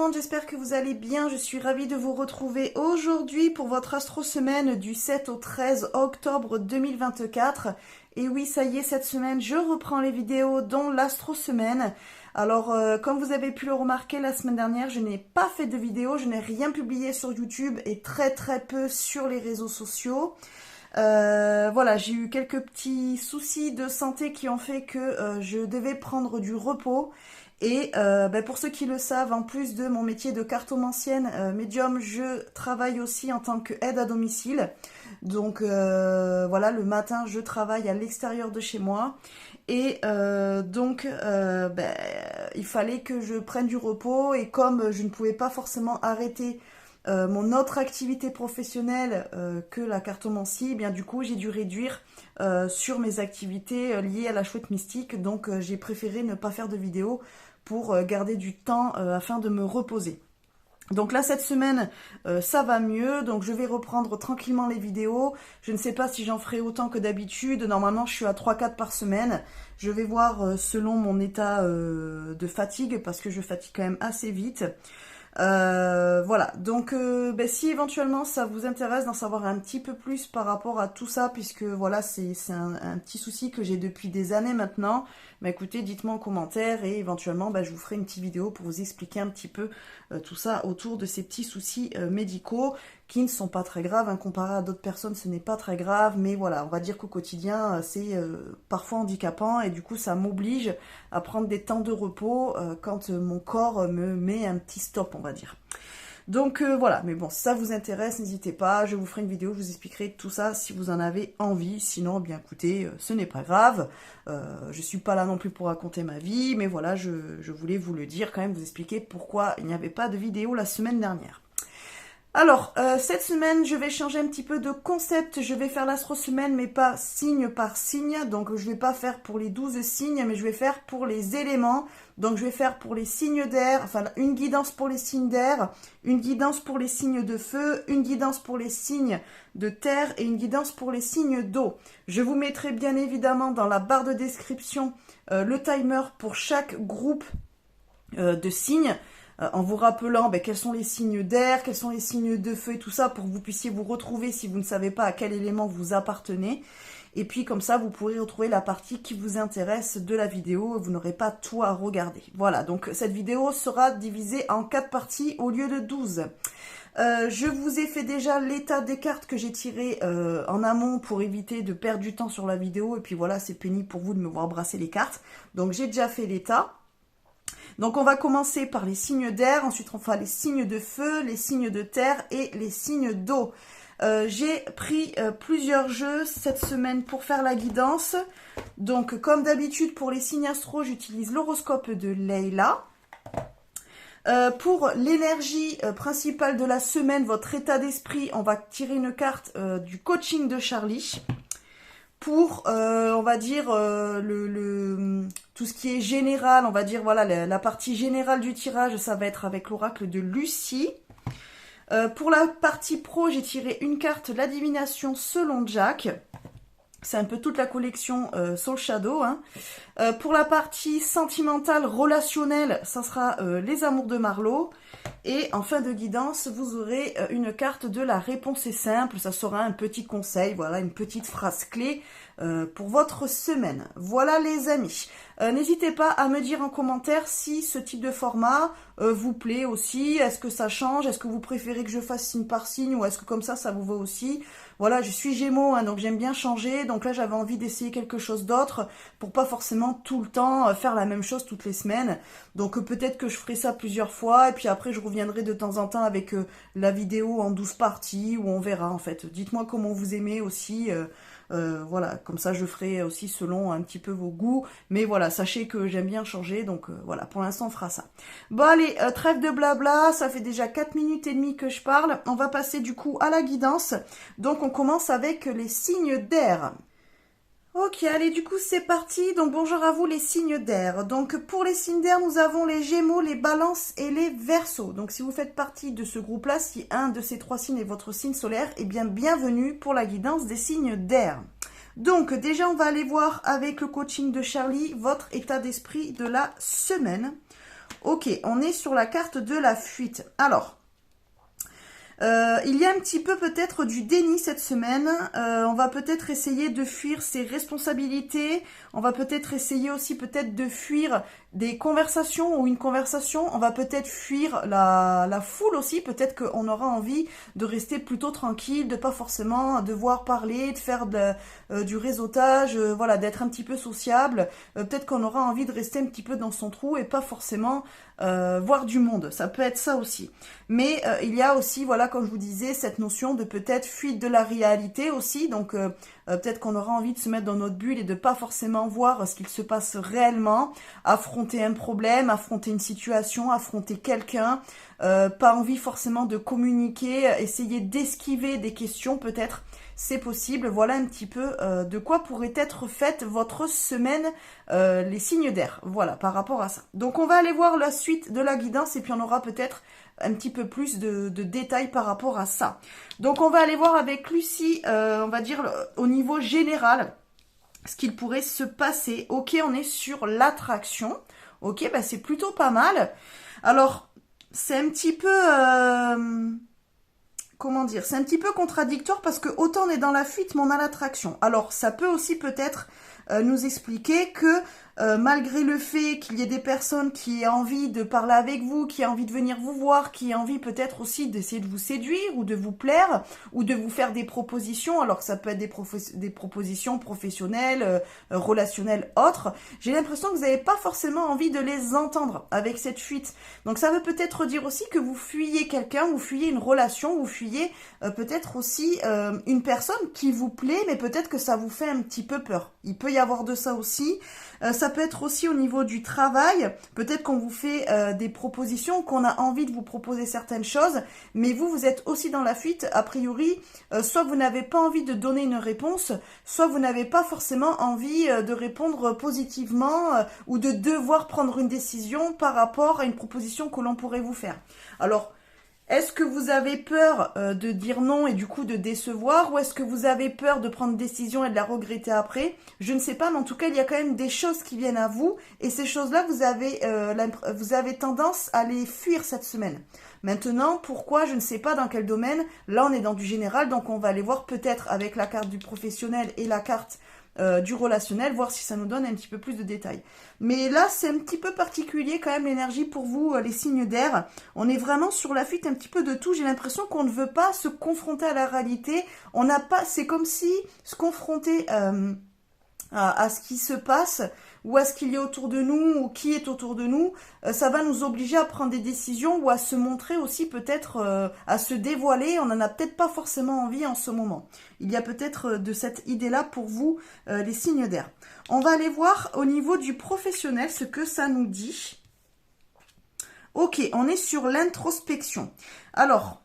monde, j'espère que vous allez bien. Je suis ravie de vous retrouver aujourd'hui pour votre astro-semaine du 7 au 13 octobre 2024. Et oui, ça y est, cette semaine, je reprends les vidéos dont l'astro-semaine. Alors, comme vous avez pu le remarquer, la semaine dernière, je n'ai pas fait de vidéo, je n'ai rien publié sur YouTube et très peu sur les réseaux sociaux. Voilà, j'ai eu quelques petits soucis de santé qui ont fait que je devais prendre du repos. Et pour ceux qui le savent, en plus de mon métier de cartomancienne médium, je travaille aussi en tant qu'aide à domicile. Donc voilà, le matin, je travaille à l'extérieur de chez moi. Et il fallait que je prenne du repos. Et comme je ne pouvais pas forcément arrêter mon autre activité professionnelle que la cartomancie, eh bien du coup j'ai dû réduire sur mes activités liées à la chouette mystique. Donc j'ai préféré ne pas faire de vidéo pour garder du temps afin de me reposer. Donc là, cette semaine, ça va mieux, donc je vais reprendre tranquillement les vidéos. Je ne sais pas si j'en ferai autant que d'habitude. Normalement, je suis à 3-4 par semaine. Je vais voir selon mon état de fatigue, parce que je fatigue quand même assez vite. Voilà, donc si éventuellement ça vous intéresse d'en savoir un petit peu plus par rapport à tout ça, puisque voilà, c'est un petit souci que j'ai depuis des années maintenant, écoutez, dites-moi en commentaire et éventuellement je vous ferai une petite vidéo pour vous expliquer un petit peu tout ça autour de ces petits soucis médicaux qui ne sont pas très graves, hein. Comparé à d'autres personnes, ce n'est pas très grave, mais voilà, on va dire qu'au quotidien, c'est parfois handicapant et du coup, ça m'oblige à prendre des temps de repos quand mon corps me met un petit stop, on va dire. Donc voilà, mais bon, si ça vous intéresse, n'hésitez pas, je vous ferai une vidéo, je vous expliquerai tout ça si vous en avez envie. Sinon, bien écoutez, ce n'est pas grave, je suis pas là non plus pour raconter ma vie, mais voilà, je voulais vous le dire quand même, vous expliquer pourquoi il n'y avait pas de vidéo la semaine dernière. Alors, cette semaine, je vais changer un petit peu de concept. Je vais faire l'astro-semaine, mais pas signe par signe. Donc, je vais pas faire pour les 12 signes, mais je vais faire pour les éléments. Donc, je vais faire pour les signes d'air, enfin, une guidance pour les signes d'air, une guidance pour les signes de feu, une guidance pour les signes de terre et une guidance pour les signes d'eau. Je vous mettrai bien évidemment dans la barre de description le timer pour chaque groupe de signes. En vous rappelant quels sont les signes d'air, quels sont les signes de feu et tout ça pour que vous puissiez vous retrouver si vous ne savez pas à quel élément vous appartenez. Et puis comme ça, vous pourrez retrouver la partie qui vous intéresse de la vidéo et vous n'aurez pas tout à regarder. Voilà, donc cette vidéo sera divisée en 4 parties au lieu de 12. Je vous ai fait déjà l'état des cartes que j'ai tirées en amont pour éviter de perdre du temps sur la vidéo. Et puis voilà, c'est pénible pour vous de me voir brasser les cartes. Donc j'ai déjà fait l'état. Donc on va commencer par les signes d'air, ensuite on fera les signes de feu, les signes de terre et les signes d'eau. J'ai pris plusieurs jeux cette semaine pour faire la guidance. Donc comme d'habitude pour les signes astro, j'utilise l'horoscope de Leila. Pour l'énergie principale de la semaine, votre état d'esprit, on va tirer une carte du coaching de Charlie. Pour, on va dire, tout ce qui est général, on va dire, voilà, la partie générale du tirage, ça va être avec l'oracle de Lucie. Pour la partie pro, j'ai tiré une carte, la divination selon Jack. C'est un peu toute la collection Soul Shadow. Hein. Pour la partie sentimentale, relationnelle, ça sera les amours de Marlowe. Et en fin de guidance, vous aurez une carte de la réponse est simple. Ça sera un petit conseil, voilà, une petite phrase clé pour votre semaine. Voilà les amis. N'hésitez pas à me dire en commentaire si ce type de format vous plaît aussi. Est-ce que ça change? Est-ce que vous préférez que je fasse signe par signe ou est-ce que comme ça vous va aussi? Voilà, je suis Gémeaux, hein, donc j'aime bien changer. Donc là, j'avais envie d'essayer quelque chose d'autre pour pas forcément tout le temps faire la même chose toutes les semaines. Donc peut-être que je ferai ça plusieurs fois et puis après, je reviendrai de temps en temps avec la vidéo en 12 parties ou on verra en fait. Dites-moi comment vous aimez aussi. Voilà, comme ça je ferai aussi selon un petit peu vos goûts. Mais voilà, sachez que j'aime bien changer. Donc voilà, pour l'instant on fera ça. Bon allez, trêve de blabla. Ça fait déjà 4 minutes et demie que je parle. On va passer du coup à la guidance. Donc on commence avec les signes d'air. Ok, allez, du coup, c'est parti. Donc, bonjour à vous, les signes d'air. Donc, pour les signes d'air, nous avons les Gémeaux, les Balances et les Verseaux. Donc, si vous faites partie de ce groupe-là, si un de ces 3 signes est votre signe solaire, eh bien, bienvenue pour la guidance des signes d'air. Donc, déjà, on va aller voir avec le coaching de Charlie votre état d'esprit de la semaine. Ok, on est sur la carte de la fuite. Alors, il y a un petit peu peut-être du déni cette semaine. On va peut-être essayer de fuir ses responsabilités. On va peut-être essayer aussi peut-être de fuir des conversations ou une conversation. On va peut-être fuir la foule aussi. Peut-être qu'on aura envie de rester plutôt tranquille, de pas forcément devoir parler, de faire du réseautage, voilà, d'être un petit peu sociable. Peut-être qu'on aura envie de rester un petit peu dans son trou et pas forcément voir du monde. Ça peut être ça aussi. Mais il y a aussi, voilà, comme je vous disais, cette notion de peut-être fuite de la réalité aussi. Donc peut-être qu'on aura envie de se mettre dans notre bulle et de pas forcément voir ce qu'il se passe réellement, affronter un problème, affronter une situation, affronter quelqu'un, pas envie forcément de communiquer, essayer d'esquiver des questions peut-être. C'est possible. Voilà un petit peu de quoi pourrait être faite votre semaine, les signes d'air. Voilà, par rapport à ça. Donc on va aller voir la suite de la guidance et puis on aura peut-être un petit peu plus de détails par rapport à ça. Donc on va aller voir avec Lucie, on va dire au niveau général, ce qu'il pourrait se passer. Ok, on est sur l'attraction. Ok, bah c'est plutôt pas mal. Alors, c'est un petit peu... comment dire, c'est un petit peu contradictoire parce que autant on est dans la fuite, mais on a l'attraction. Alors, ça peut aussi peut-être nous expliquer que malgré le fait qu'il y ait des personnes qui aient envie de parler avec vous, qui aient envie de venir vous voir, qui aient envie peut-être aussi d'essayer de vous séduire ou de vous plaire ou de vous faire des propositions, alors que ça peut être des propositions professionnelles, relationnelles, autres, j'ai l'impression que vous n'avez pas forcément envie de les entendre avec cette fuite. Donc ça veut peut-être dire aussi que vous fuyez quelqu'un, vous fuyez une relation, vous fuyez peut-être aussi une personne qui vous plaît, mais peut-être que ça vous fait un petit peu peur. Il peut y avoir de ça aussi. Ça peut être aussi au niveau du travail. Peut-être qu'on vous fait des propositions, qu'on a envie de vous proposer certaines choses, mais vous êtes aussi dans la fuite. A priori, soit vous n'avez pas envie de donner une réponse, soit vous n'avez pas forcément envie de répondre positivement ou de devoir prendre une décision par rapport à une proposition que l'on pourrait vous faire. Alors, est-ce que vous avez peur de dire non et du coup de décevoir, ou est-ce que vous avez peur de prendre une décision et de la regretter après? Je ne sais pas, mais en tout cas, il y a quand même des choses qui viennent à vous et ces choses-là, vous avez tendance à les fuir cette semaine. Maintenant, pourquoi? Je ne sais pas dans quel domaine. Là, on est dans du général, donc on va aller voir peut-être avec la carte du professionnel et la carte du relationnel, voir si ça nous donne un petit peu plus de détails. Mais là, c'est un petit peu particulier quand même l'énergie pour vous, les signes d'air. On est vraiment sur la fuite un petit peu de tout. J'ai l'impression qu'on ne veut pas se confronter à la réalité. On n'a pas, c'est comme si se confronter à ce qui se passe ou à ce qu'il y a autour de nous ou qui est autour de nous, ça va nous obliger à prendre des décisions ou à se montrer aussi peut-être, à se dévoiler. On n'en a peut-être pas forcément envie en ce moment. Il y a peut-être de cette idée-là pour vous, les signes d'air. On va aller voir au niveau du professionnel ce que ça nous dit. Ok, on est sur l'introspection. Alors,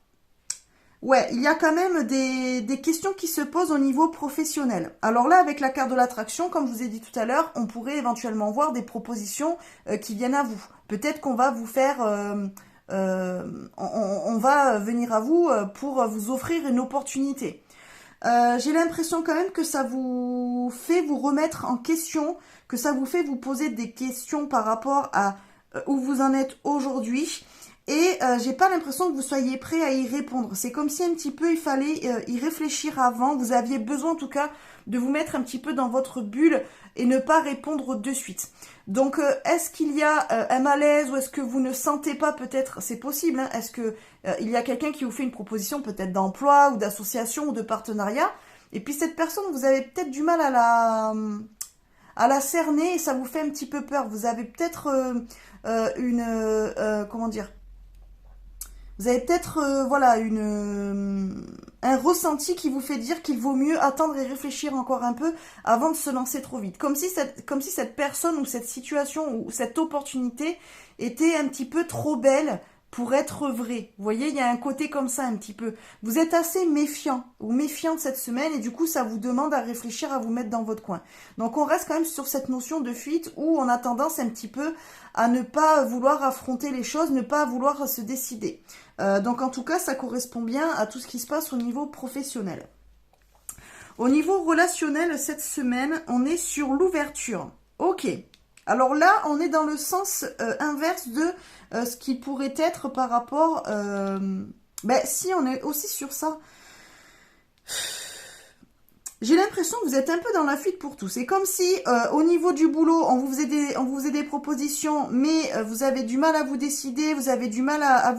ouais, il y a quand même des questions qui se posent au niveau professionnel. Alors là, avec la carte de l'attraction, comme je vous ai dit tout à l'heure, on pourrait éventuellement voir des propositions qui viennent à vous. Peut-être qu'on va vous faire... on va venir à vous pour vous offrir une opportunité. J'ai l'impression quand même que ça vous fait vous remettre en question, que ça vous fait vous poser des questions par rapport à où vous en êtes aujourd'hui. Et j'ai pas l'impression que vous soyez prêt à y répondre. C'est comme si un petit peu il fallait y réfléchir avant. Vous aviez besoin en tout cas de vous mettre un petit peu dans votre bulle et ne pas répondre de suite. Donc est-ce qu'il y a un malaise ou est-ce que vous ne sentez pas peut-être, c'est possible, hein, est-ce que il y a quelqu'un qui vous fait une proposition peut-être d'emploi ou d'association ou de partenariat et puis cette personne vous avez peut-être du mal à la cerner et ça vous fait un petit peu peur. Vous avez peut-être comment dire, vous avez peut-être voilà un ressenti qui vous fait dire qu'il vaut mieux attendre et réfléchir encore un peu avant de se lancer trop vite. Comme si cette personne ou cette situation ou cette opportunité était un petit peu trop belle pour être vraie. Vous voyez, il y a un côté comme ça un petit peu. Vous êtes assez méfiant ou méfiante cette semaine et du coup ça vous demande à réfléchir, à vous mettre dans votre coin. Donc on reste quand même sur cette notion de fuite où on a tendance un petit peu à ne pas vouloir affronter les choses, ne pas vouloir se décider. Donc en tout cas, ça correspond bien à tout ce qui se passe au niveau professionnel. Au niveau relationnel, cette semaine, on est sur l'ouverture. Ok, Alors là, on est dans le sens inverse de ce qui pourrait être par rapport... ben, si, on est aussi sur ça. J'ai l'impression que vous êtes un peu dans la fuite pour tout. C'est comme si, au niveau du boulot, on vous faisait des propositions, mais vous avez du mal à vous décider, vous avez du mal à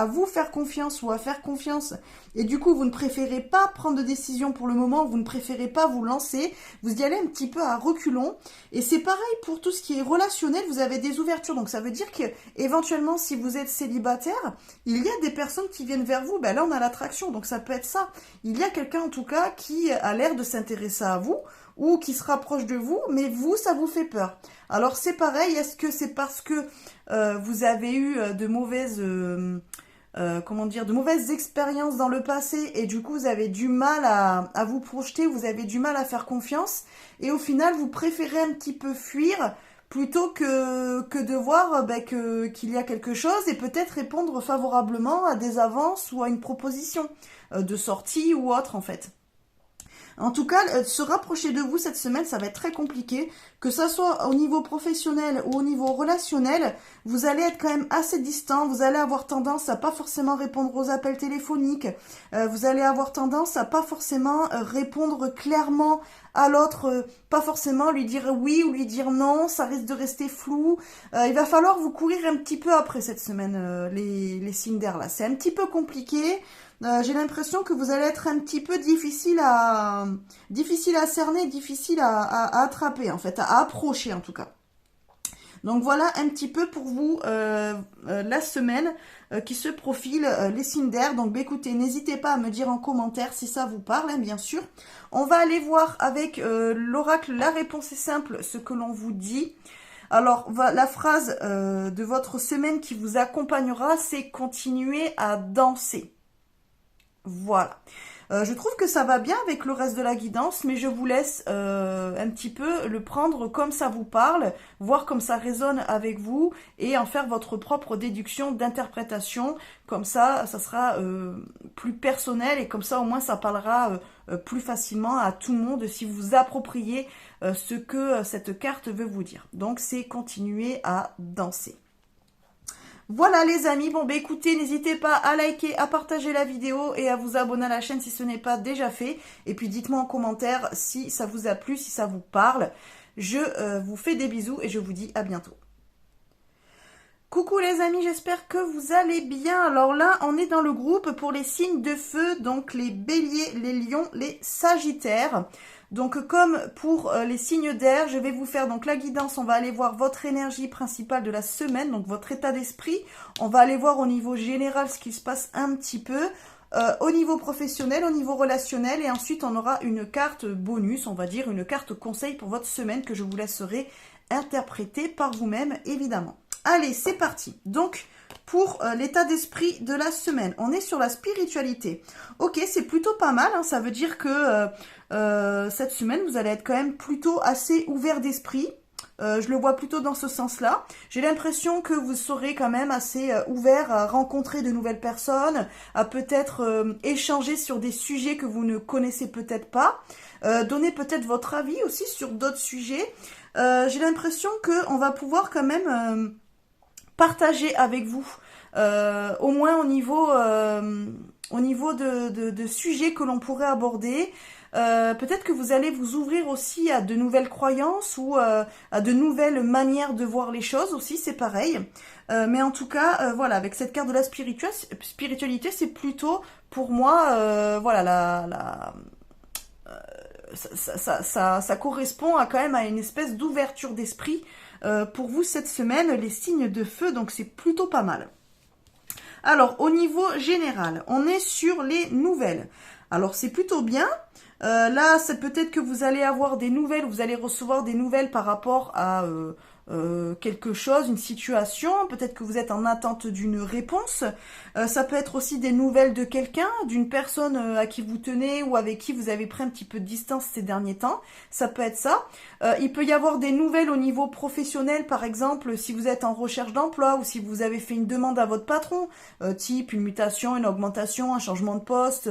vous faire confiance ou à faire confiance. Et du coup, vous ne préférez pas prendre de décision pour le moment, vous ne préférez pas vous lancer, vous y allez un petit peu à reculons. Et c'est pareil pour tout ce qui est relationnel, vous avez des ouvertures. Donc ça veut dire que, éventuellement, si vous êtes célibataire, il y a des personnes qui viennent vers vous. Ben là, on a l'attraction, donc ça peut être ça. Il y a quelqu'un, en tout cas, qui a l'air de s'intéresser à vous, ou qui se rapproche de vous, mais vous, ça vous fait peur. Alors c'est pareil, est-ce que c'est parce que vous avez eu de mauvaises... de mauvaises expériences dans le passé et du coup vous avez du mal à vous projeter, vous avez du mal à faire confiance et au final vous préférez un petit peu fuir plutôt que de voir qu'il y a quelque chose et peut-être répondre favorablement à des avances ou à une proposition de sortie ou autre en fait. En tout cas, se rapprocher de vous cette semaine, ça va être très compliqué. Que ça soit au niveau professionnel ou au niveau relationnel, vous allez être quand même assez distant. Vous allez avoir tendance à pas forcément répondre aux appels téléphoniques. Vous allez avoir tendance à pas forcément répondre clairement à l'autre, pas forcément lui dire oui ou lui dire non. Ça risque de rester flou. Il va falloir vous courir un petit peu après cette semaine, les signes d'air là. C'est un petit peu compliqué. J'ai l'impression que vous allez être un petit peu difficile à cerner, difficile à attraper en fait, à approcher en tout cas. Donc voilà un petit peu pour vous la semaine qui se profile, les signes d'air. Donc écoutez, n'hésitez pas à me dire en commentaire si ça vous parle, hein, bien sûr. On va aller voir avec l'oracle, la réponse est simple, ce que l'on vous dit. Alors, la phrase de votre semaine qui vous accompagnera, c'est « Continuez à danser ». Voilà. Je trouve que ça va bien avec le reste de la guidance, mais je vous laisse un petit peu le prendre comme ça vous parle, voir comme ça résonne avec vous et en faire votre propre déduction d'interprétation. Comme ça sera plus personnel et comme ça au moins ça parlera plus facilement à tout le monde si vous vous appropriez ce que cette carte veut vous dire. Donc c'est continuer à danser. Voilà les amis, bon bah écoutez, n'hésitez pas à liker, à partager la vidéo et à vous abonner à la chaîne si ce n'est pas déjà fait. Et puis dites-moi en commentaire si ça vous a plu, si ça vous parle. Je vous fais des bisous et je vous dis à bientôt. Coucou les amis, j'espère que vous allez bien. Alors là, on est dans le groupe pour les signes de feu, donc les béliers, les lions, les sagittaires. Donc comme pour les signes d'air, je vais vous faire donc la guidance, on va aller voir votre énergie principale de la semaine, donc votre état d'esprit. On va aller voir au niveau général ce qui se passe un petit peu, au niveau professionnel, au niveau relationnel, et ensuite on aura une carte bonus, on va dire une carte conseil pour votre semaine que je vous laisserai interpréter par vous-même évidemment. Allez, c'est parti. Donc, pour l'état d'esprit de la semaine, on est sur la spiritualité. Ok, c'est plutôt pas mal, hein, ça veut dire que cette semaine, vous allez être quand même plutôt assez ouvert d'esprit. Je le vois plutôt dans ce sens-là. J'ai l'impression que vous serez quand même assez ouvert à rencontrer de nouvelles personnes, à peut-être échanger sur des sujets que vous ne connaissez peut-être pas, donner peut-être votre avis aussi sur d'autres sujets. J'ai l'impression qu'on va pouvoir quand même partager avec vous, au moins au niveau de sujets que l'on pourrait aborder. Peut-être que vous allez vous ouvrir aussi à de nouvelles croyances ou à de nouvelles manières de voir les choses aussi, c'est pareil. Mais en tout cas, voilà, avec cette carte de la spiritualité, c'est plutôt pour moi, voilà, ça correspond à quand même à une espèce d'ouverture d'esprit pour vous cette semaine, les signes de feu, donc c'est plutôt pas mal. Alors, au niveau général, on est sur les nouvelles. Alors, c'est plutôt bien. Là, c'est peut-être que vous allez avoir des nouvelles, vous allez recevoir des nouvelles par rapport à quelque chose, une situation, peut-être que vous êtes en attente d'une réponse. Ça peut être aussi des nouvelles de quelqu'un, d'une personne à qui vous tenez ou avec qui vous avez pris un petit peu de distance ces derniers temps. Ça peut être ça. Il peut y avoir des nouvelles au niveau professionnel, par exemple, si vous êtes en recherche d'emploi ou si vous avez fait une demande à votre patron, type une mutation, une augmentation, un changement de poste,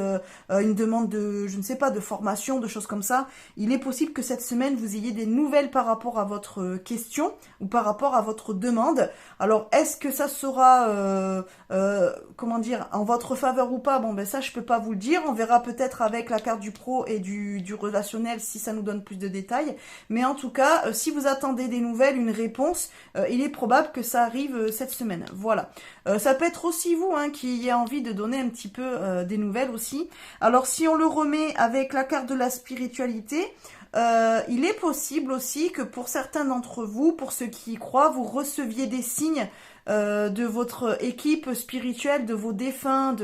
une demande de, je ne sais pas, de formation, de choses comme ça. Il est possible que cette semaine, vous ayez des nouvelles par rapport à votre question ou par rapport à votre demande. Alors, est-ce que ça sera, comment dire, en votre faveur ou pas? Bon, ben ça, je peux pas vous le dire. On verra peut-être avec la carte du pro et du relationnel si ça nous donne plus de détails. Mais en tout cas, si vous attendez des nouvelles, une réponse, il est probable que ça arrive cette semaine. Voilà. Ça peut être aussi vous qui ayez envie de donner un petit peu des nouvelles aussi. Alors, si on le remet avec la carte de la spiritualité, il est possible aussi que pour certains d'entre vous, pour ceux qui y croient, vous receviez des signes de votre équipe spirituelle, de vos défunts,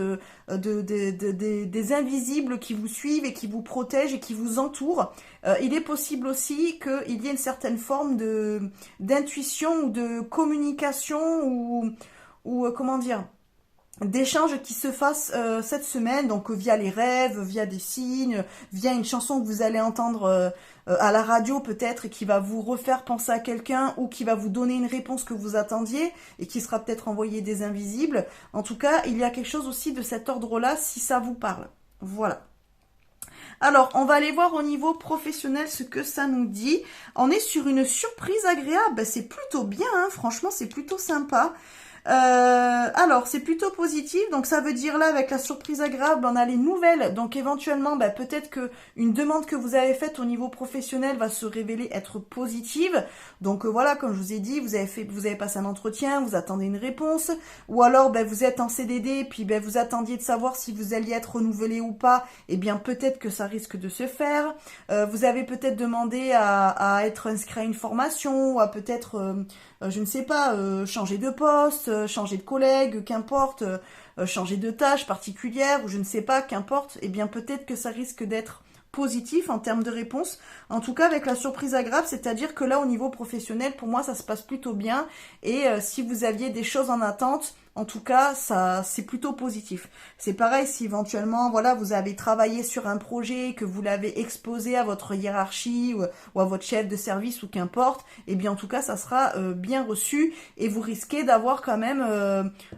des invisibles qui vous suivent et qui vous protègent et qui vous entourent. Il est possible aussi qu'il y ait une certaine forme d'intuition ou de communication ou comment dire, d'échanges qui se fassent cette semaine, donc via les rêves, via des signes, via une chanson que vous allez entendre à la radio peut-être et qui va vous refaire penser à quelqu'un ou qui va vous donner une réponse que vous attendiez et qui sera peut-être envoyée des invisibles. En tout cas, il y a quelque chose aussi de cet ordre-là si ça vous parle. Voilà. Alors, on va aller voir au niveau professionnel ce que ça nous dit. On est sur une surprise agréable. Ben, c'est plutôt bien, franchement, c'est plutôt sympa. Alors, c'est plutôt positif, donc ça veut dire là, avec la surprise agréable, on a les nouvelles, donc éventuellement, peut-être que une demande que vous avez faite au niveau professionnel va se révéler être positive, donc voilà, comme je vous ai dit, vous avez passé un entretien, vous attendez une réponse, ou alors, vous êtes en CDD, puis vous attendiez de savoir si vous alliez être renouvelé ou pas, et bien peut-être que ça risque de se faire, vous avez peut-être demandé à être inscrit à une formation, ou à peut-être... je ne sais pas, changer de poste, changer de collègue, qu'importe, changer de tâche particulière, ou je ne sais pas, qu'importe, eh bien peut-être que ça risque d'être positif en termes de réponse. En tout cas, avec la surprise agréable, c'est-à-dire que là, au niveau professionnel, pour moi, ça se passe plutôt bien. Et si vous aviez des choses en attente, en tout cas, ça, c'est plutôt positif. C'est pareil si éventuellement, voilà, vous avez travaillé sur un projet, que vous l'avez exposé à votre hiérarchie ou à votre chef de service ou qu'importe, et bien en tout cas, ça sera bien reçu et vous risquez d'avoir quand même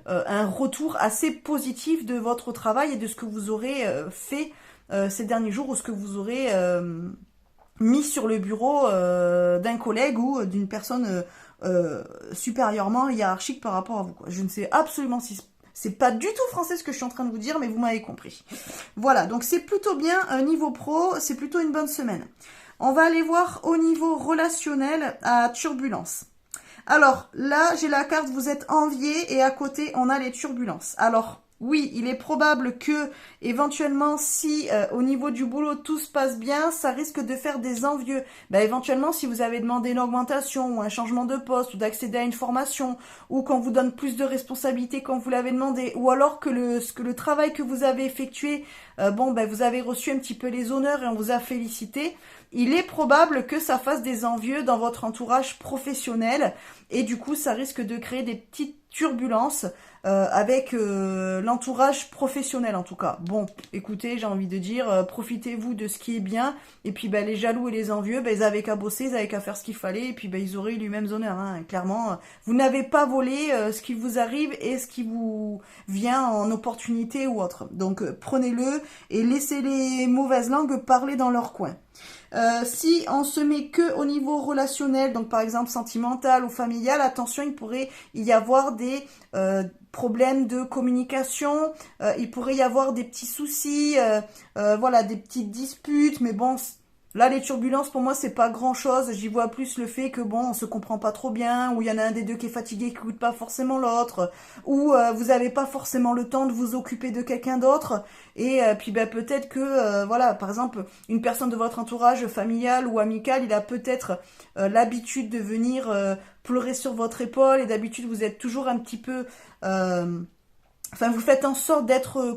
un retour assez positif de votre travail et de ce que vous aurez fait ces derniers jours ou ce que vous aurez mis sur le bureau d'un collègue ou d'une personne supérieurement hiérarchique par rapport à vous. Je ne sais absolument si c'est pas du tout français ce que je suis en train de vous dire, mais vous m'avez compris. Voilà, donc c'est plutôt bien niveau pro, c'est plutôt une bonne semaine. On va aller voir au niveau relationnel à turbulence. Alors là, j'ai la carte vous êtes envié et à côté on a les turbulences. Alors oui, il est probable que, éventuellement, si au niveau du boulot tout se passe bien, ça risque de faire des envieux. Éventuellement, si vous avez demandé une augmentation ou un changement de poste ou d'accéder à une formation, ou qu'on vous donne plus de responsabilités quand vous l'avez demandé, ou alors que le travail que vous avez effectué, vous avez reçu un petit peu les honneurs et on vous a félicité, il est probable que ça fasse des envieux dans votre entourage professionnel et du coup, ça risque de créer des petites turbulences avec l'entourage professionnel en tout cas. Bon, écoutez, j'ai envie de dire, profitez-vous de ce qui est bien, et puis les jaloux et les envieux, ils avaient qu'à bosser, ils avaient qu'à faire ce qu'il fallait, et puis ils auraient eu les mêmes honneurs, clairement. Vous n'avez pas volé ce qui vous arrive et ce qui vous vient en opportunité ou autre. Donc prenez-le et laissez les mauvaises langues parler dans leur coin. Si on se met que au niveau relationnel, donc par exemple sentimental ou familial, attention, il pourrait y avoir des problèmes de communication, il pourrait y avoir des petits soucis, voilà, des petites disputes, mais bon, là les turbulences pour moi c'est pas grand chose, j'y vois plus le fait que on se comprend pas trop bien, ou il y en a un des deux qui est fatigué qui écoute pas forcément l'autre, ou vous avez pas forcément le temps de vous occuper de quelqu'un d'autre, et puis peut-être que voilà, par exemple une personne de votre entourage familial ou amical, il a peut-être l'habitude de venir pleurer sur votre épaule, et d'habitude vous êtes toujours un petit peu vous faites en sorte d'être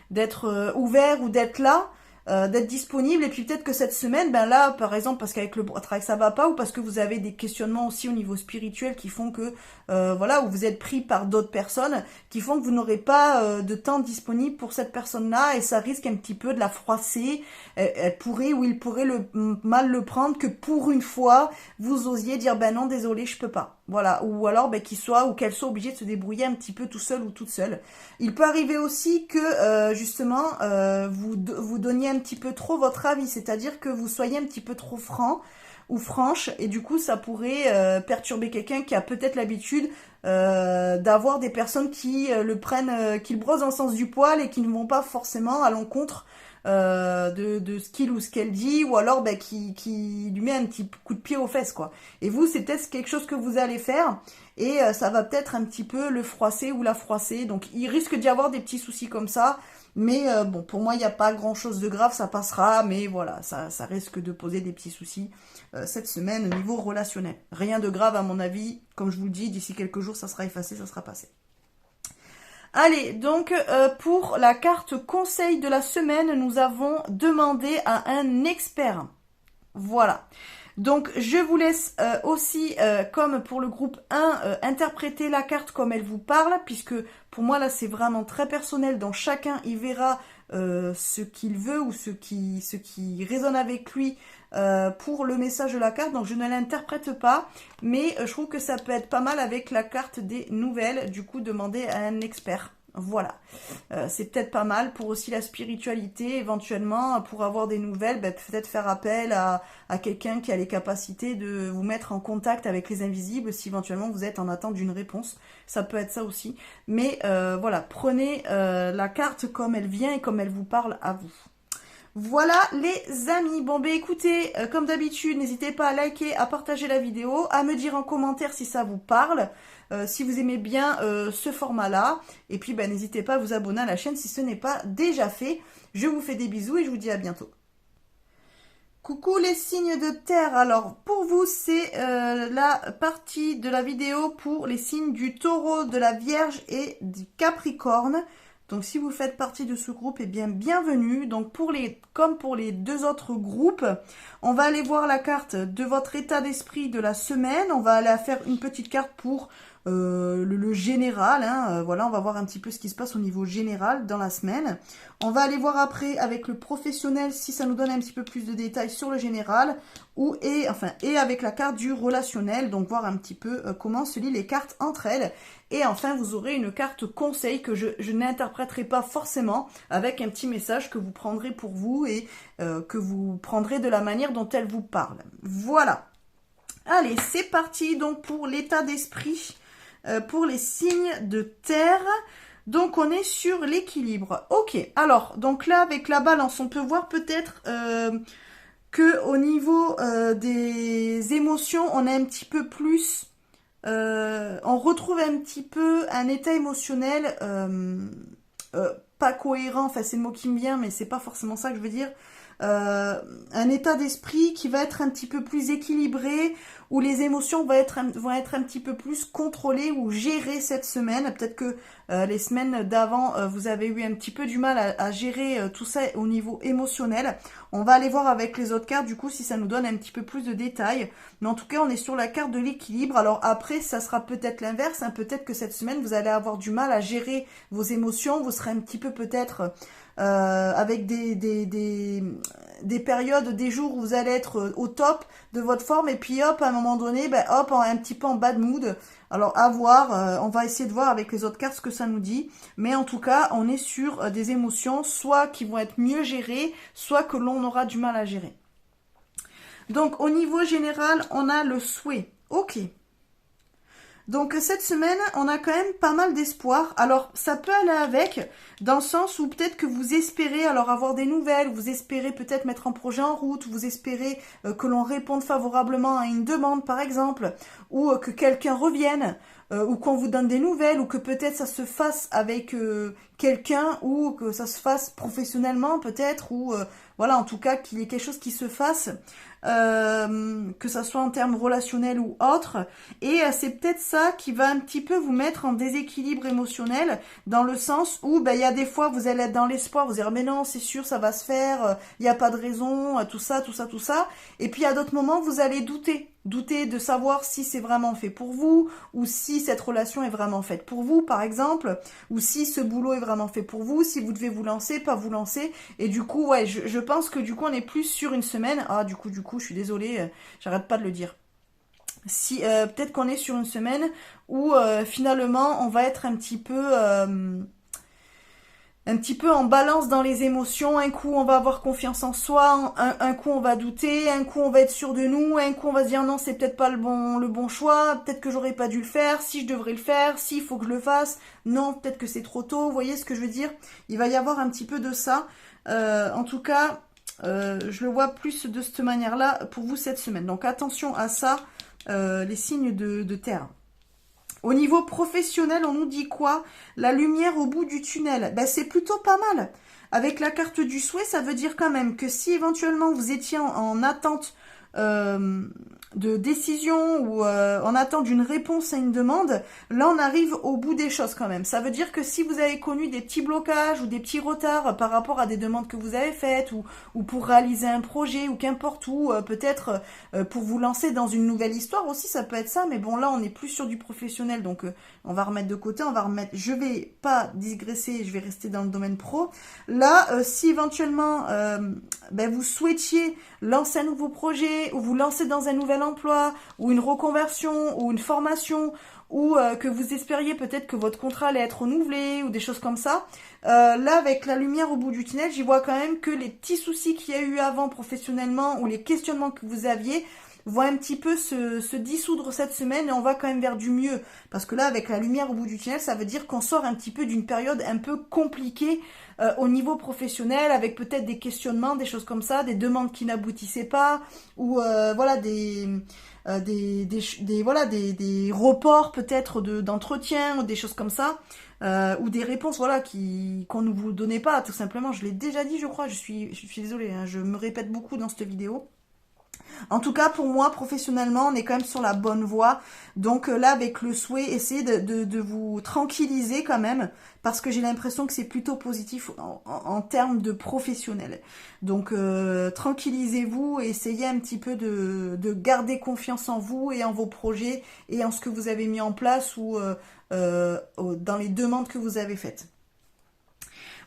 d'être ouvert ou d'être là. d'être disponible. Et puis peut-être que cette semaine, ben là, par exemple, parce qu'avec le travail ça va pas, ou parce que vous avez des questionnements aussi au niveau spirituel qui font que, voilà, ou vous êtes pris par d'autres personnes, qui font que vous n'aurez pas de temps disponible pour cette personne-là, et ça risque un petit peu de la froisser. Elle pourrait, ou il pourrait mal le prendre, que pour une fois, vous osiez dire, ben non, désolé, je peux pas. Voilà, ou alors ben, ou qu'elle soit obligée de se débrouiller un petit peu tout seul ou toute seule. Il peut arriver aussi que justement vous donniez un petit peu trop votre avis, c'est-à-dire que vous soyez un petit peu trop franc ou franche, et du coup ça pourrait perturber quelqu'un qui a peut-être l'habitude d'avoir des personnes qui le prennent, qui le brossent dans le sens du poil et qui ne vont pas forcément à l'encontre de ce qu'il ou ce qu'elle dit, ou alors ben, qui lui met un petit coup de pied aux fesses, quoi. Et vous, c'est peut-être quelque chose que vous allez faire, et ça va peut-être un petit peu le froisser ou la froisser. Donc il risque d'y avoir des petits soucis comme ça, mais bon, pour moi il n'y a pas grand chose de grave, ça passera, mais voilà, ça risque de poser des petits soucis cette semaine au niveau relationnel. Rien de grave à mon avis, comme je vous le dis, d'ici quelques jours ça sera effacé, ça sera passé. Allez, donc pour la carte conseil de la semaine, nous avons demandé à un expert. Voilà. Donc je vous laisse aussi, comme pour le groupe 1, interpréter la carte comme elle vous parle, puisque pour moi là c'est vraiment très personnel, donc chacun y verra ce qu'il veut ou ce qui résonne avec lui pour le message de la carte. Donc je ne l'interprète pas, mais je trouve que ça peut être pas mal avec la carte des nouvelles, du coup demander à un expert. Voilà, c'est peut-être pas mal pour aussi la spiritualité, éventuellement, pour avoir des nouvelles, ben, peut-être faire appel à quelqu'un qui a les capacités de vous mettre en contact avec les invisibles si éventuellement vous êtes en attente d'une réponse. Ça peut être ça aussi. Mais voilà, prenez la carte comme elle vient et comme elle vous parle à vous. Voilà les amis, bon ben écoutez, comme d'habitude, n'hésitez pas à liker, à partager la vidéo, à me dire en commentaire si ça vous parle, si vous aimez bien ce format-là, et puis ben n'hésitez pas à vous abonner à la chaîne si ce n'est pas déjà fait. Je vous fais des bisous et je vous dis à bientôt. Coucou les signes de terre, alors pour vous c'est la partie de la vidéo pour les signes du taureau, de la vierge et du capricorne. Donc si vous faites partie de ce groupe, eh bien bienvenue. Donc comme pour les deux autres groupes, on va aller voir la carte de votre état d'esprit de la semaine. On va aller faire une petite carte pour le général. Hein. Voilà, on va voir un petit peu ce qui se passe au niveau général dans la semaine. On va aller voir après avec le professionnel si ça nous donne un petit peu plus de détails sur le général et avec la carte du relationnel. Donc voir un petit peu comment se lient les cartes entre elles. Et enfin, vous aurez une carte conseil que je n'interpréterai pas forcément, avec un petit message que vous prendrez pour vous et que vous prendrez de la manière dont elle vous parle. Voilà. Allez, c'est parti donc pour l'état d'esprit, pour les signes de terre. Donc, on est sur l'équilibre. Ok, alors, donc là, avec la balance, on peut voir peut-être que au niveau des émotions, on est un petit peu plus... on retrouve un petit peu un état émotionnel pas cohérent, enfin c'est le mot qui me vient, mais c'est pas forcément ça que je veux dire. Un état d'esprit qui va être un petit peu plus équilibré, où les émotions vont être un petit peu plus contrôlées ou gérées cette semaine. Peut-être que les semaines d'avant, vous avez eu un petit peu du mal à gérer tout ça au niveau émotionnel. On va aller voir avec les autres cartes, du coup, si ça nous donne un petit peu plus de détails. Mais en tout cas, on est sur la carte de l'équilibre. Alors après, ça sera peut-être l'inverse. Hein. Peut-être que cette semaine, vous allez avoir du mal à gérer vos émotions. Vous serez un petit peu peut-être... avec des périodes, des jours où vous allez être au top de votre forme, et puis hop, à un moment donné, ben hop, un petit peu en bad mood. Alors à voir, on va essayer de voir avec les autres cartes ce que ça nous dit, mais en tout cas, on est sur des émotions, soit qui vont être mieux gérées, soit que l'on aura du mal à gérer. Donc au niveau général, on a le souhait. Ok. Donc cette semaine, on a quand même pas mal d'espoir. Alors ça peut aller avec, dans le sens où peut-être que vous espérez alors avoir des nouvelles, vous espérez peut-être mettre un projet en route, vous espérez que l'on réponde favorablement à une demande par exemple, ou que quelqu'un revienne, ou qu'on vous donne des nouvelles, ou que peut-être ça se fasse avec quelqu'un, ou que ça se fasse professionnellement peut-être, ou voilà, en tout cas qu'il y ait quelque chose qui se fasse. que ça soit en termes relationnels ou autres. Et c'est peut-être ça qui va un petit peu vous mettre en déséquilibre émotionnel, dans le sens où il y a des fois vous allez être dans l'espoir, vous dire mais non c'est sûr ça va se faire, il n'y a pas de raison, tout ça, tout ça, tout ça. Et puis à d'autres moments vous allez douter de savoir si c'est vraiment fait pour vous, ou si cette relation est vraiment faite pour vous, par exemple, ou si ce boulot est vraiment fait pour vous, si vous devez vous lancer, pas vous lancer. Et du coup, ouais, je pense que du coup, on est plus sur une semaine. Ah, du coup, je suis désolée, j'arrête pas de le dire. Si peut-être qu'on est sur une semaine où finalement, on va être un petit peu en balance dans les émotions. Un coup, on va avoir confiance en soi, un coup, on va douter, un coup, on va être sûr de nous, un coup, on va se dire non, c'est peut-être pas le bon choix, peut-être que j'aurais pas dû le faire, si je devrais le faire, s'il faut que je le fasse, non, peut-être que c'est trop tôt. Vous voyez ce que je veux dire? Il va y avoir un petit peu de ça. En tout cas, je le vois plus de cette manière-là pour vous cette semaine. Donc attention à ça, les signes de terre. Au niveau professionnel, on nous dit quoi? La lumière au bout du tunnel. Ben, c'est plutôt pas mal. Avec la carte du souhait, ça veut dire quand même que si éventuellement vous étiez en attente de décision ou en attente d'une réponse à une demande, là on arrive au bout des choses quand même. Ça veut dire que si vous avez connu des petits blocages ou des petits retards par rapport à des demandes que vous avez faites ou pour réaliser un projet ou qu'importe où, peut-être pour vous lancer dans une nouvelle histoire aussi, ça peut être ça, mais bon là on est plus sur du professionnel, donc on va remettre de côté, je vais pas digresser, je vais rester dans le domaine pro. Là, si éventuellement vous souhaitiez lancer un nouveau projet ou vous lancer dans un nouvel emploi ou une reconversion ou une formation ou que vous espériez peut-être que votre contrat allait être renouvelé ou des choses comme ça, là avec la lumière au bout du tunnel, j'y vois quand même que les petits soucis qu'il y a eu avant professionnellement ou les questionnements que vous aviez vont un petit peu se dissoudre cette semaine et on va quand même vers du mieux. Parce que là, avec la lumière au bout du tunnel, ça veut dire qu'on sort un petit peu d'une période un peu compliquée au niveau professionnel, avec peut-être des questionnements, des choses comme ça, des demandes qui n'aboutissaient pas, ou voilà des reports peut-être d'entretien, ou des choses comme ça. Ou des réponses voilà qu'on ne vous donnait pas tout simplement. Je l'ai déjà dit, je crois, je suis désolée, hein, je me répète beaucoup dans cette vidéo. En tout cas, pour moi, professionnellement, on est quand même sur la bonne voie. Donc là, avec le souhait, essayez de vous tranquilliser quand même, parce que j'ai l'impression que c'est plutôt positif en termes de professionnel. Donc tranquillisez-vous et essayez un petit peu de garder confiance en vous et en vos projets et en ce que vous avez mis en place ou dans les demandes que vous avez faites.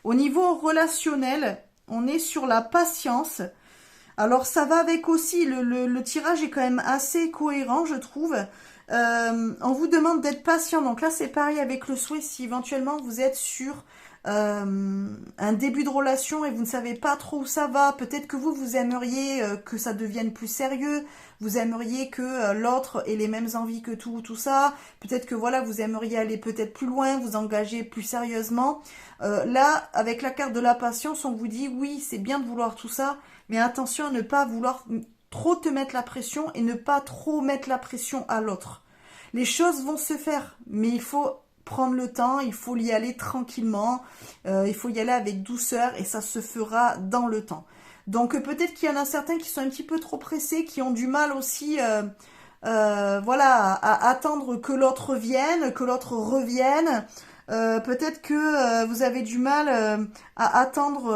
Au niveau relationnel, on est sur la patience. Alors ça va avec aussi, le tirage est quand même assez cohérent, je trouve. On vous demande d'être patient, donc là c'est pareil avec le souhait, si éventuellement vous êtes sur un début de relation et vous ne savez pas trop où ça va, peut-être que vous aimeriez que ça devienne plus sérieux, vous aimeriez que l'autre ait les mêmes envies que tout ça, peut-être que voilà, vous aimeriez aller peut-être plus loin, vous engager plus sérieusement. Là, avec la carte de la patience, on vous dit oui, c'est bien de vouloir tout ça, mais attention à ne pas vouloir trop te mettre la pression et ne pas trop mettre la pression à l'autre. Les choses vont se faire, mais il faut prendre le temps, il faut y aller tranquillement, il faut y aller avec douceur et ça se fera dans le temps. Donc peut-être qu'il y en a certains qui sont un petit peu trop pressés, qui ont du mal aussi à attendre que l'autre vienne, que l'autre revienne. Peut-être que vous avez du mal à attendre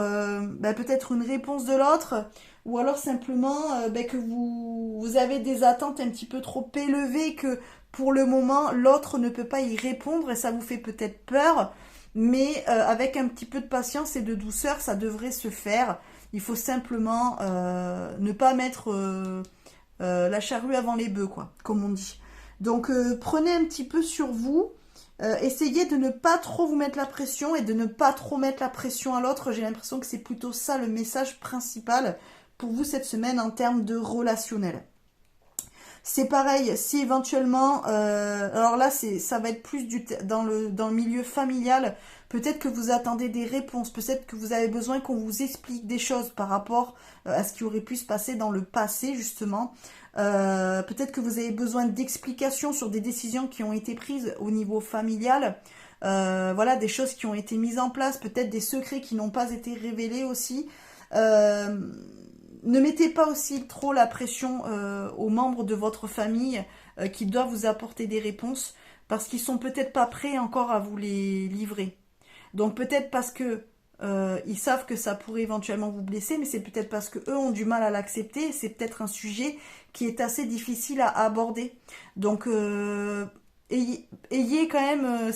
peut-être une réponse de l'autre, ou alors simplement que vous avez des attentes un petit peu trop élevées, que pour le moment l'autre ne peut pas y répondre et ça vous fait peut-être peur, mais avec un petit peu de patience et de douceur ça devrait se faire. Il faut simplement ne pas mettre la charrue avant les bœufs, quoi, comme on dit. Donc prenez un petit peu sur vous. Essayez de ne pas trop vous mettre la pression et de ne pas trop mettre la pression à l'autre. J'ai l'impression que c'est plutôt ça le message principal pour vous cette semaine en termes de relationnel. C'est pareil, si éventuellement, alors là ça va être plus dans le milieu familial, peut-être que vous attendez des réponses, peut-être que vous avez besoin qu'on vous explique des choses par rapport à ce qui aurait pu se passer dans le passé justement. Peut-être que vous avez besoin d'explications sur des décisions qui ont été prises au niveau familial. Voilà, des choses qui ont été mises en place, peut-être des secrets qui n'ont pas été révélés aussi. ne mettez pas aussi trop la pression aux membres de votre famille qui doivent vous apporter des réponses parce qu'ils sont peut-être pas prêts encore à vous les livrer. Donc peut-être parce que ils savent que ça pourrait éventuellement vous blesser, mais c'est peut-être parce que eux ont du mal à l'accepter. C'est peut-être un sujet qui est assez difficile à aborder. Donc ayez quand même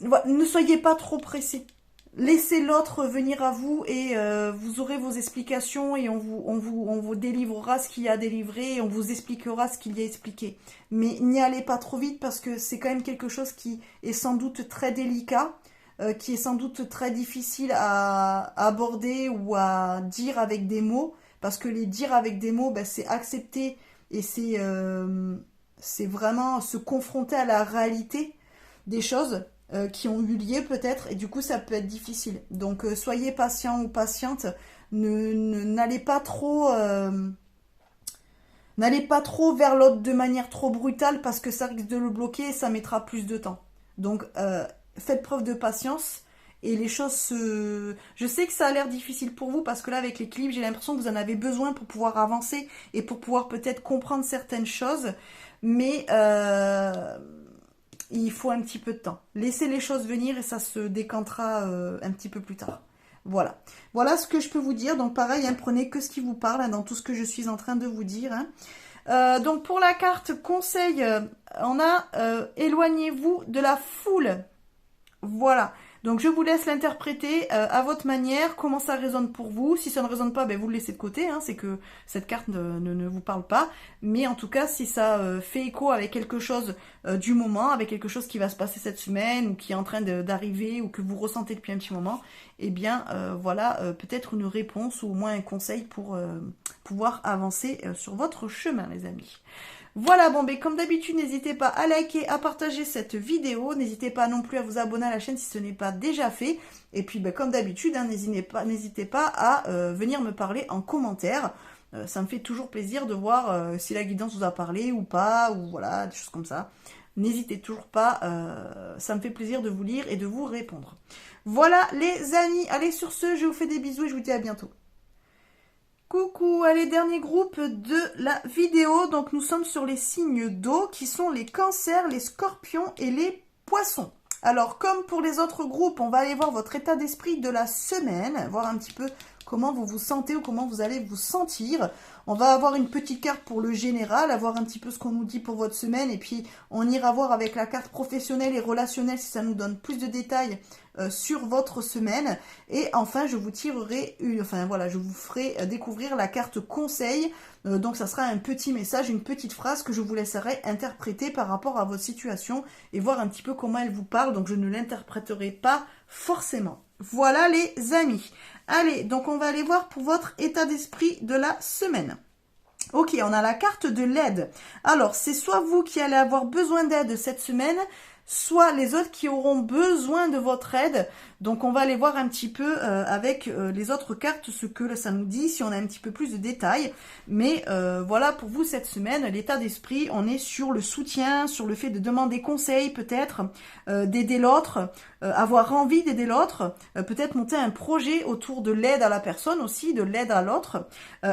ne soyez pas trop pressés. Laissez l'autre venir à vous et vous aurez vos explications et on vous délivrera ce qu'il y a à délivrer et on vous expliquera ce qu'il y a à expliquer. Mais n'y allez pas trop vite parce que c'est quand même quelque chose qui est sans doute très délicat, qui est sans doute très difficile à aborder ou à dire avec des mots. Parce que les dire avec des mots, ben, c'est accepter et c'est vraiment se confronter à la réalité des choses qui ont eu lieu peut-être et du coup ça peut être difficile. Donc soyez patient ou patiente, n'allez pas trop vers l'autre de manière trop brutale parce que ça risque de le bloquer et ça mettra plus de temps. Donc faites preuve de patience et les choses se... Je sais que ça a l'air difficile pour vous parce que là avec l'équilibre j'ai l'impression que vous en avez besoin pour pouvoir avancer et pour pouvoir peut-être comprendre certaines choses, mais il faut un petit peu de temps. Laissez les choses venir et ça se décantera un petit peu plus tard. Voilà. Voilà ce que je peux vous dire. Donc pareil, hein, prenez que ce qui vous parle hein, dans tout ce que je suis en train de vous dire. Hein. Donc pour la carte conseil, on a éloignez-vous de la foule. Voilà. Donc je vous laisse l'interpréter à votre manière, comment ça résonne pour vous. Si ça ne résonne pas, ben, vous le laissez de côté, hein, c'est que cette carte ne vous parle pas. Mais en tout cas, si ça fait écho avec quelque chose du moment, avec quelque chose qui va se passer cette semaine, ou qui est en train d'arriver, ou que vous ressentez depuis un petit moment, eh bien voilà, peut-être une réponse ou au moins un conseil pour pouvoir avancer sur votre chemin, les amis. Voilà, bon, ben comme d'habitude, n'hésitez pas à liker, à partager cette vidéo. N'hésitez pas non plus à vous abonner à la chaîne si ce n'est pas déjà fait. Et puis, ben, comme d'habitude, hein, n'hésitez pas à venir me parler en commentaire. Ça me fait toujours plaisir de voir si la guidance vous a parlé ou pas, ou voilà, des choses comme ça. N'hésitez toujours pas, ça me fait plaisir de vous lire et de vous répondre. Voilà les amis, allez sur ce, je vous fais des bisous et je vous dis à bientôt. Coucou, allez, dernier groupe de la vidéo. Donc nous sommes sur les signes d'eau qui sont les cancers, les scorpions et les poissons. Alors comme pour les autres groupes, on va aller voir votre état d'esprit de la semaine, voir un petit peu comment vous vous sentez ou comment vous allez vous sentir. On va avoir une petite carte pour le général, avoir un petit peu ce qu'on nous dit pour votre semaine et puis on ira voir avec la carte professionnelle et relationnelle si ça nous donne plus de détails sur votre semaine. Et enfin, je vous tirerai je vous ferai découvrir la carte conseil. Donc ça sera un petit message, une petite phrase que je vous laisserai interpréter par rapport à votre situation et voir un petit peu comment elle vous parle. Donc je ne l'interpréterai pas forcément. Voilà les amis. Allez, donc on va aller voir pour votre état d'esprit de la semaine. Ok, on a la carte de l'aide. Alors, c'est soit vous qui allez avoir besoin d'aide cette semaine, soit les autres qui auront besoin de votre aide. Donc on va aller voir un petit peu avec les autres cartes ce que ça nous dit, si on a un petit peu plus de détails. Mais voilà pour vous cette semaine, l'état d'esprit, on est sur le soutien, sur le fait de demander conseil peut-être, d'aider l'autre, avoir envie d'aider l'autre, peut-être monter un projet autour de l'aide à la personne aussi, de l'aide à l'autre.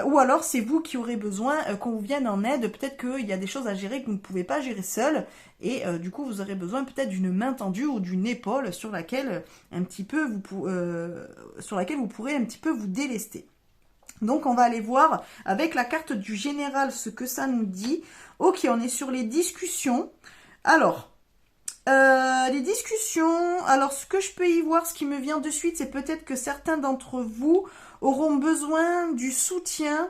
Ou alors c'est vous qui aurez besoin qu'on vous vienne en aide, peut-être qu'il y a des choses à gérer que vous ne pouvez pas gérer seul. Et du coup vous aurez besoin peut-être d'une main tendue ou d'une épaule sur laquelle sur laquelle vous pourrez un petit peu vous délester. Donc on va aller voir avec la carte du général ce que ça nous dit. Ok, on est sur les discussions. Alors, les discussions, alors ce que je peux y voir, ce qui me vient de suite, c'est peut-être que certains d'entre vous auront besoin du soutien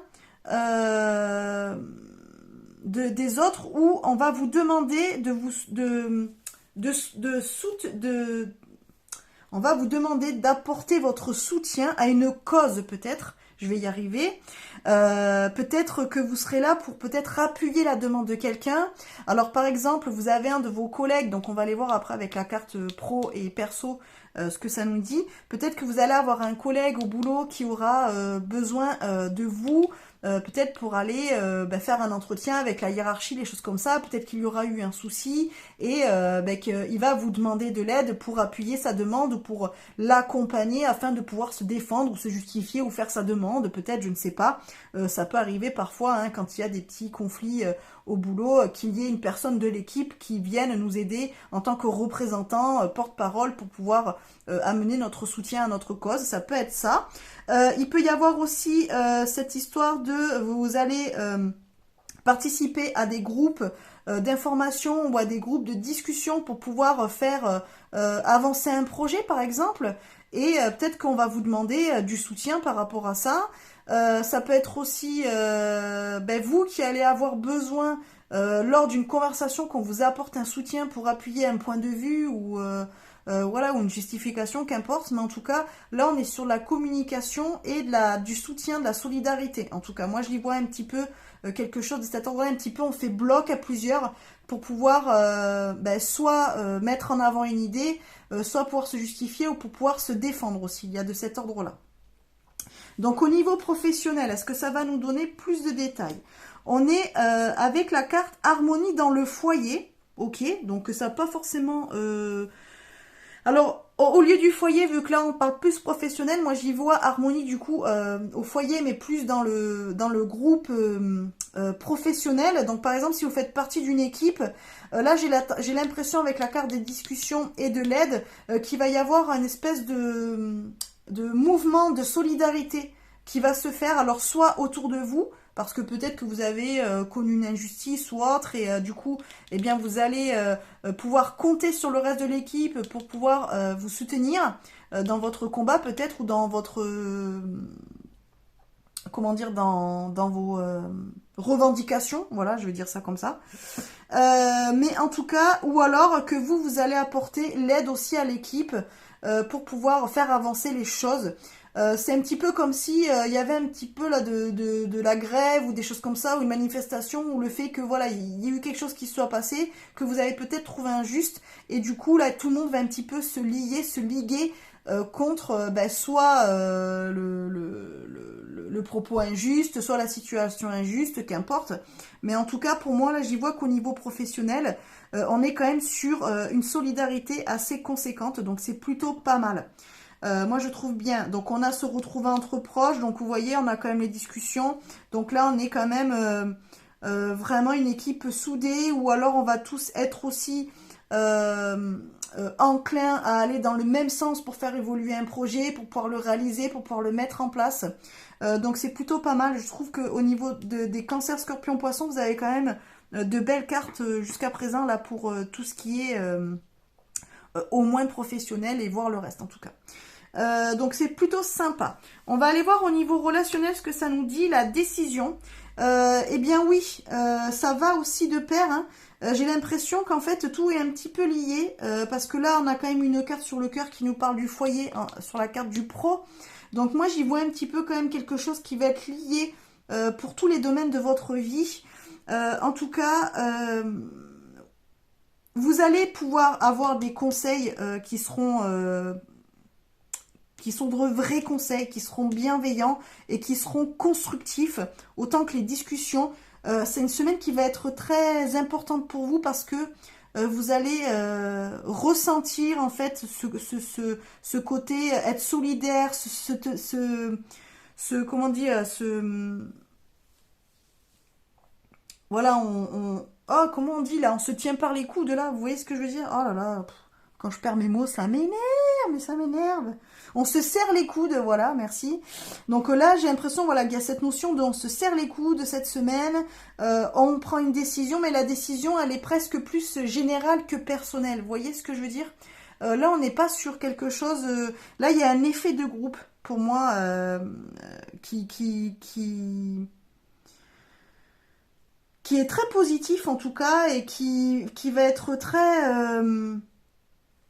des autres, où on va vous demander on va vous demander d'apporter votre soutien à une cause peut-être. Je vais y arriver. Peut-être que vous serez là pour peut-être appuyer la demande de quelqu'un. Alors par exemple, vous avez un de vos collègues, donc on va aller voir après avec la carte pro et perso ce que ça nous dit. Peut-être que vous allez avoir un collègue au boulot qui aura besoin de vous peut-être pour aller faire un entretien avec la hiérarchie, les choses comme ça. Peut-être qu'il y aura eu un souci et qu'il va vous demander de l'aide pour appuyer sa demande ou pour l'accompagner afin de pouvoir se défendre ou se justifier ou faire sa demande. Peut-être, je ne sais pas. Ça peut arriver parfois hein, quand il y a des petits conflits au boulot, qu'il y ait une personne de l'équipe qui vienne nous aider en tant que représentant, porte-parole pour pouvoir amener notre soutien à notre cause. Ça peut être ça. Il peut y avoir aussi cette histoire de vous allez participer à des groupes d'information ou à des groupes de discussion pour pouvoir faire avancer un projet par exemple. Et peut-être qu'on va vous demander du soutien par rapport à ça. Ça peut être aussi vous qui allez avoir besoin lors d'une conversation qu'on vous apporte un soutien pour appuyer un point de vue ou voilà, ou une justification, qu'importe, mais en tout cas, là on est sur la communication et du soutien, de la solidarité. En tout cas, moi je y vois un petit peu quelque chose de cet ordre-là, un petit peu on fait bloc à plusieurs pour pouvoir soit mettre en avant une idée, soit pouvoir se justifier ou pour pouvoir se défendre aussi. Il y a de cet ordre-là. Donc au niveau professionnel, est-ce que ça va nous donner plus de détails? On est avec la carte harmonie dans le foyer, ok, donc ça n'a pas forcément... Alors, au lieu du foyer, vu que là on parle plus professionnel, moi j'y vois harmonie du coup au foyer, mais plus dans le groupe professionnel. Donc par exemple, si vous faites partie d'une équipe, là j'ai l'impression avec la carte des discussions et de l'aide qu'il va y avoir une espèce de mouvement de solidarité qui va se faire, alors soit autour de vous, parce que peut-être que vous avez connu une injustice ou autre, et du coup, eh bien, vous allez pouvoir compter sur le reste de l'équipe pour pouvoir vous soutenir dans votre combat peut-être, ou dans votre, comment dire, dans vos revendications, voilà, je vais dire ça comme ça. Mais en tout cas, ou alors que vous allez apporter l'aide aussi à l'équipe pour pouvoir faire avancer les choses. C'est un petit peu comme si il y avait un petit peu là de la grève ou des choses comme ça, ou une manifestation, ou le fait que voilà, il y a eu quelque chose qui se soit passé, que vous avez peut-être trouvé injuste, et du coup là tout le monde va un petit peu se liguer contre soit le propos injuste, soit la situation injuste, qu'importe. Mais en tout cas pour moi là j'y vois qu'au niveau professionnel, on est quand même sur une solidarité assez conséquente, donc c'est plutôt pas mal. Moi je trouve bien. Donc on a se retrouver entre proches, donc vous voyez on a quand même les discussions, donc là on est quand même vraiment une équipe soudée, ou alors on va tous être aussi enclins à aller dans le même sens pour faire évoluer un projet, pour pouvoir le réaliser, pour pouvoir le mettre en place. Donc c'est plutôt pas mal. Je trouve qu'au niveau des cancers, scorpions, poissons, vous avez quand même de belles cartes jusqu'à présent là pour tout ce qui est au moins professionnel, et voir le reste en tout cas. Donc c'est plutôt sympa. On va aller voir au niveau relationnel ce que ça nous dit, la décision. Eh bien oui, ça va aussi de pair. Hein. J'ai l'impression qu'en fait tout est un petit peu lié, parce que là on a quand même une carte sur le cœur qui nous parle du foyer, hein, sur la carte du pro. Donc moi j'y vois un petit peu quand même quelque chose qui va être lié pour tous les domaines de votre vie. En tout cas... vous allez pouvoir avoir des conseils qui sont de vrais conseils, qui seront bienveillants et qui seront constructifs, autant que les discussions. C'est une semaine qui va être très importante pour vous, parce que vous allez ressentir en fait ce côté être solidaire, comment dire, voilà, oh, comment on dit là, on se tient par les coudes là, vous voyez ce que je veux dire? Oh là là, quand je perds mes mots, ça m'énerve, mais ça m'énerve. On se serre les coudes, voilà, merci. Donc là, j'ai l'impression, voilà, qu'il y a cette notion de on se serre les coudes cette semaine, on prend une décision, mais la décision, elle est presque plus générale que personnelle. Vous voyez ce que je veux dire? Là, on n'est pas sur quelque chose... là, il y a un effet de groupe, pour moi, qui est très positif en tout cas, et qui va être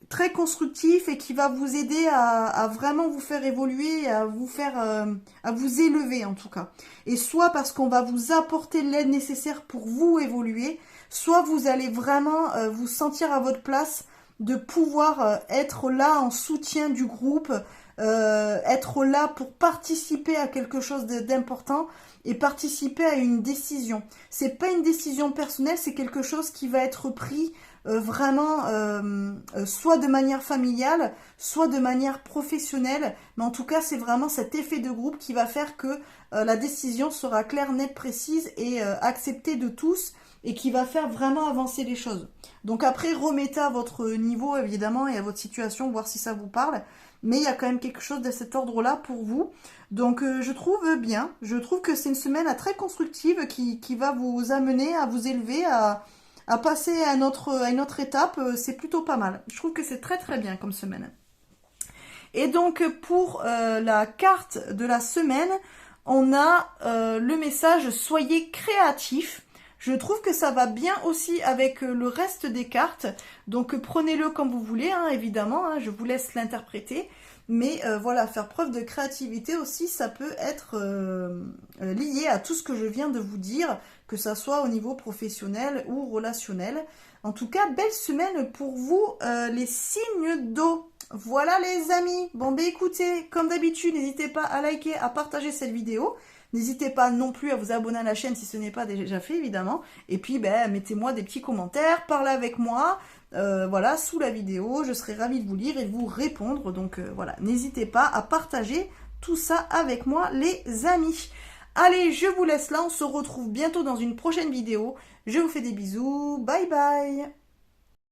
très constructif, et qui va vous aider à vraiment vous faire évoluer, à vous faire à vous élever en tout cas. Et soit parce qu'on va vous apporter l'aide nécessaire pour vous évoluer, soit vous allez vraiment vous sentir à votre place de pouvoir être là en soutien du groupe, être là pour participer à quelque chose d'important et participer à une décision. C'est pas une décision personnelle, c'est quelque chose qui va être pris vraiment soit de manière familiale, soit de manière professionnelle, mais en tout cas c'est vraiment cet effet de groupe qui va faire que la décision sera claire, nette, précise et acceptée de tous et qui va faire vraiment avancer les choses. Donc après, remettez à votre niveau évidemment et à votre situation, voir si ça vous parle, mais il y a quand même quelque chose de cet ordre-là pour vous. Donc je trouve bien, je trouve que c'est une semaine très constructive qui va vous amener à vous élever, à passer à une autre étape, c'est plutôt pas mal. Je trouve que c'est très très bien comme semaine. Et donc pour la carte de la semaine, on a le message « Soyez créatifs ». Je trouve que ça va bien aussi avec le reste des cartes. Donc prenez-le comme vous voulez, hein, évidemment, hein, je vous laisse l'interpréter. Mais voilà, faire preuve de créativité aussi, ça peut être lié à tout ce que je viens de vous dire, que ça soit au niveau professionnel ou relationnel. En tout cas, belle semaine pour vous, les signes d'eau. Voilà les amis. Bon ben écoutez, comme d'habitude, n'hésitez pas à liker, à partager cette vidéo. N'hésitez pas non plus à vous abonner à la chaîne si ce n'est pas déjà fait, évidemment. Et puis, ben, mettez-moi des petits commentaires, parlez avec moi, voilà, sous la vidéo. Je serai ravie de vous lire et de vous répondre. Donc, voilà, n'hésitez pas à partager tout ça avec moi, les amis. Allez, je vous laisse là. On se retrouve bientôt dans une prochaine vidéo. Je vous fais des bisous. Bye bye.